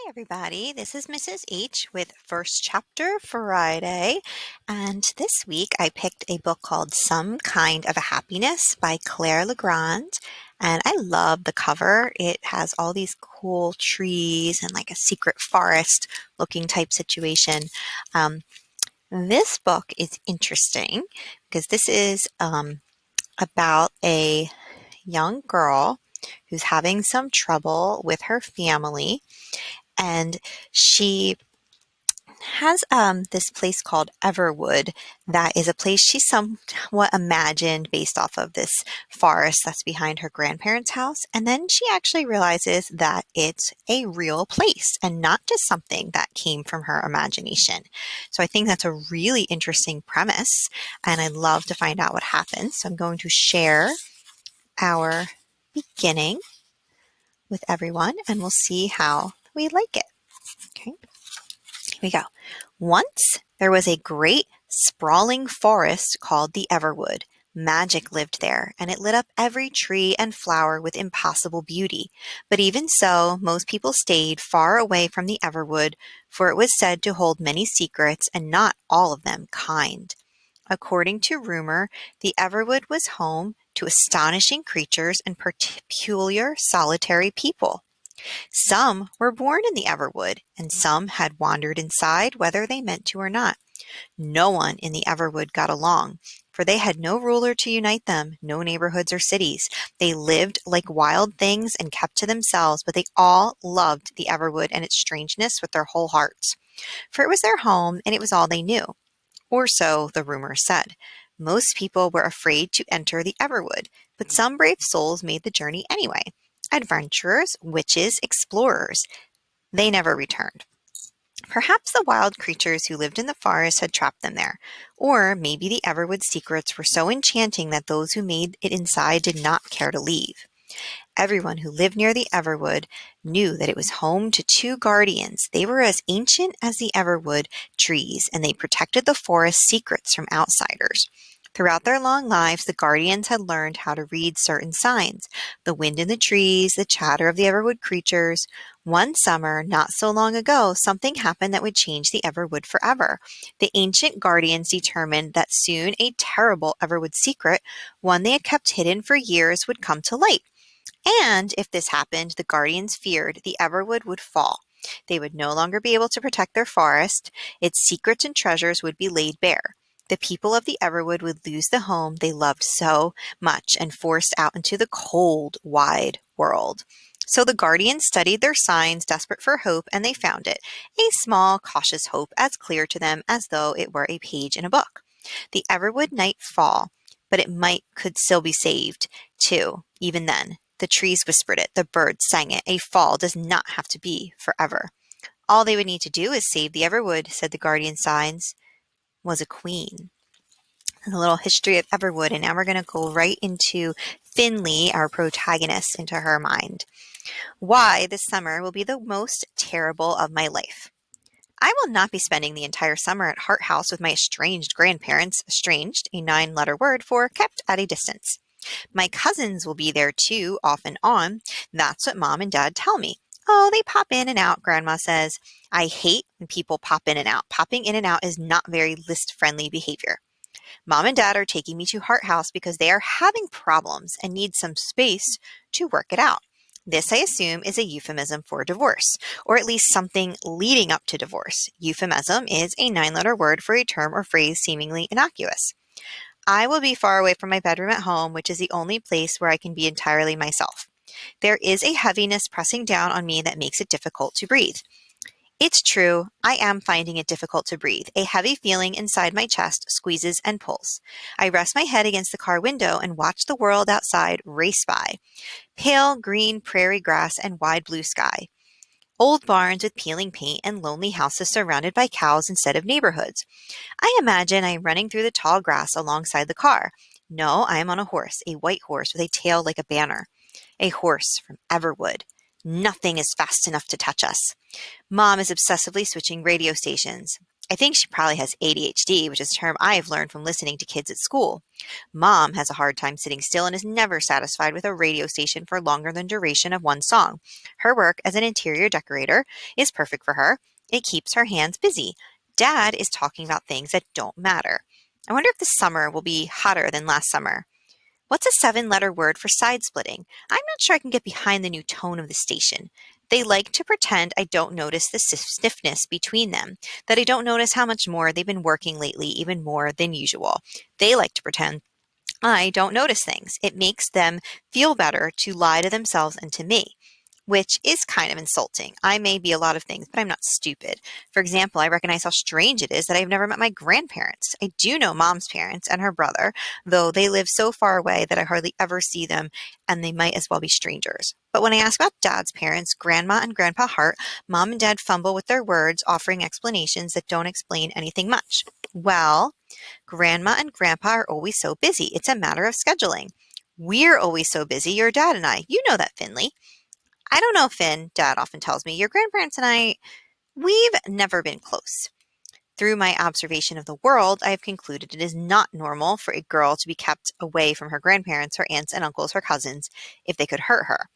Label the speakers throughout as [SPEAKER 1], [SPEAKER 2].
[SPEAKER 1] Everybody, this is Mrs. H with First Chapter Friday, and this week I picked a book called Some Kind of a Happiness by Claire Legrand, and I love the cover. It has all these cool trees and like a secret forest looking type situation. Um, this book is interesting because this is about a young girl who's having some trouble with her family, and she has this place called Everwood that is a place she somewhat imagined based off of this forest that's behind her grandparents' house. And then she actually realizes that it's a real place and not just something that came from her imagination. So I think that's a really interesting premise, and I'd love to find out what happens. So I'm going to share our beginning with everyone, and we'll see how we like it. Okay. Here we go. Once there was a great sprawling forest called the Everwood. Magic lived there, and it lit up every tree and flower with impossible beauty. But even so, most people stayed far away from the Everwood, for it was said to hold many secrets, and not all of them kind. According to rumor, the Everwood was home to astonishing creatures and peculiar solitary people. Some were born in the Everwood, and some had wandered inside whether they meant to or not. No one in the Everwood got along, for they had no ruler to unite them, no neighborhoods or cities. They lived like wild things and kept to themselves, but they all loved the Everwood and its strangeness with their whole hearts. For it was their home, and it was all they knew. Or so the rumor said. Most people were afraid to enter the Everwood, but some brave souls made the journey anyway. Adventurers, witches, explorers. They never returned. Perhaps the wild creatures who lived in the forest had trapped them there, or maybe the Everwood secrets were so enchanting that those who made it inside did not care to leave. Everyone who lived near the Everwood knew that it was home to two guardians. They were as ancient as the Everwood trees, and they protected the forest's secrets from outsiders. Throughout their long lives, the guardians had learned how to read certain signs: the wind in the trees, the chatter of the Everwood creatures. One summer, not so long ago, something happened that would change the Everwood forever. The ancient guardians determined that soon a terrible Everwood secret, one they had kept hidden for years, would come to light. And if this happened, the guardians feared the Everwood would fall. They would no longer be able to protect their forest. Its secrets and treasures would be laid bare. The people of the Everwood would lose the home they loved so much and forced out into the cold, wide world. So the guardians studied their signs, desperate for hope, and they found it, a small, cautious hope as clear to them as though it were a page in a book. The Everwood might fall, but it could still be saved, too, even then. The trees whispered it, the birds sang it. A fall does not have to be forever. All they would need to do is save the Everwood, said the guardian signs, was a queen. And a little history of Everwood, and now we're going to go right into Finley, our protagonist, into her mind. Why this summer will be the most terrible of my life. I will not be spending the entire summer at Hart House with my estranged grandparents. Estranged, a 9-letter word for kept at a distance. My cousins will be there too, off and on. That's what Mom and Dad tell me. Oh, they pop in and out, Grandma says. I hate when people pop in and out. Popping in and out is not very list-friendly behavior. Mom and Dad are taking me to Hart House because they are having problems and need some space to work it out. This, I assume, is a euphemism for divorce, or at least something leading up to divorce. Euphemism is a 9-letter word for a term or phrase seemingly innocuous. I will be far away from my bedroom at home, which is the only place where I can be entirely myself. There is a heaviness pressing down on me that makes it difficult to breathe. It's true, I am finding it difficult to breathe. A heavy feeling inside my chest squeezes and pulls. I rest my head against the car window and watch the world outside race by. Pale green prairie grass and wide blue sky. Old barns with peeling paint and lonely houses surrounded by cows instead of neighborhoods. I imagine I am running through the tall grass alongside the car. No, I am on a horse, a white horse with a tail like a banner. A horse from Everwood. Nothing is fast enough to touch us. Mom is obsessively switching radio stations. I think she probably has ADHD, which is a term I have learned from listening to kids at school. Mom has a hard time sitting still and is never satisfied with a radio station for longer than duration of one song. Her work as an interior decorator is perfect for her. It keeps her hands busy. Dad is talking about things that don't matter. I wonder if this summer will be hotter than last summer. What's a seven-letter word for side splitting? I'm not sure I can get behind the new tone of the station. They like to pretend I don't notice the stiffness between them, that I don't notice how much more they've been working lately, even more than usual. They like to pretend I don't notice things. It makes them feel better to lie to themselves and to me, which is kind of insulting. I may be a lot of things, but I'm not stupid. For example, I recognize how strange it is that I've never met my grandparents. I do know Mom's parents and her brother, though they live so far away that I hardly ever see them, and they might as well be strangers. But when I ask about Dad's parents, Grandma and Grandpa Hart, Mom and Dad fumble with their words, offering explanations that don't explain anything much. Well, Grandma and Grandpa are always so busy. It's a matter of scheduling. We're always so busy, your dad and I. You know that, Finley. I don't know, Finn, Dad often tells me. Your grandparents and I, we've never been close. Through my observation of the world, I have concluded it is not normal for a girl to be kept away from her grandparents, her aunts and uncles, her cousins, if they could hurt her.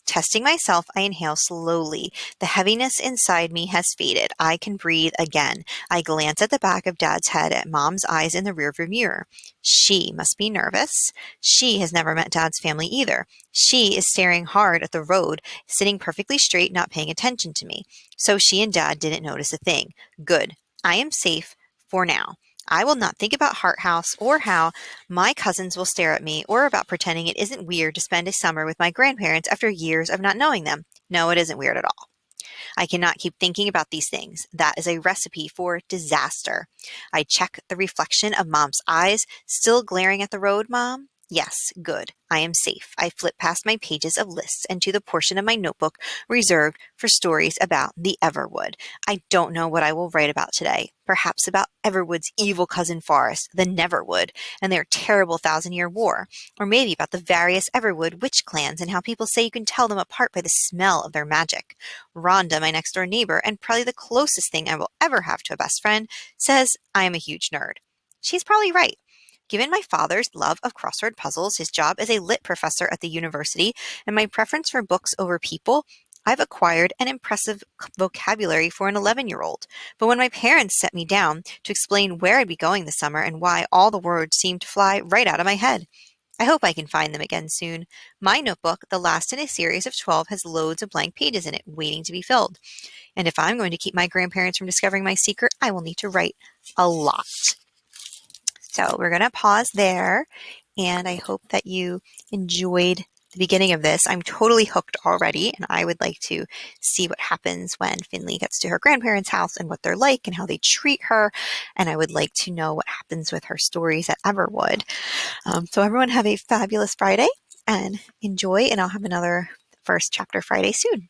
[SPEAKER 1] Testing myself, I inhale slowly. The heaviness inside me has faded. I can breathe again. I glance at the back of Dad's head at Mom's eyes in the rearview mirror. She must be nervous. She has never met Dad's family either. She is staring hard at the road, sitting perfectly straight, not paying attention to me. So she and Dad didn't notice a thing. Good. I am safe for now. I will not think about Hart House or how my cousins will stare at me, or about pretending it isn't weird to spend a summer with my grandparents after years of not knowing them. No, it isn't weird at all. I cannot keep thinking about these things. That is a recipe for disaster. I check the reflection of Mom's eyes. Still glaring at the road, Mom? Yes, good. I am safe. I flip past my pages of lists and to the portion of my notebook reserved for stories about the Everwood. I don't know what I will write about today. Perhaps about Everwood's evil cousin Forest, the Neverwood, and their terrible thousand-year war. Or maybe about the various Everwood witch clans and how people say you can tell them apart by the smell of their magic. Rhonda, my next door neighbor, and probably the closest thing I will ever have to a best friend, says I am a huge nerd. She's probably right. Given my father's love of crossword puzzles, his job as a lit professor at the university, and my preference for books over people, I've acquired an impressive vocabulary for an 11-year-old. But when my parents set me down to explain where I'd be going this summer and why, all the words seemed to fly right out of my head. I hope I can find them again soon. My notebook, the last in a series of 12, has loads of blank pages in it waiting to be filled. And if I'm going to keep my grandparents from discovering my secret, I will need to write a lot. So we're going to pause there, and I hope that you enjoyed the beginning of this. I'm totally hooked already, and I would like to see what happens when Finley gets to her grandparents' house and what they're like and how they treat her. And I would like to know what happens with her stories at Everwood. So everyone have a fabulous Friday and enjoy, and I'll have another first chapter Friday soon.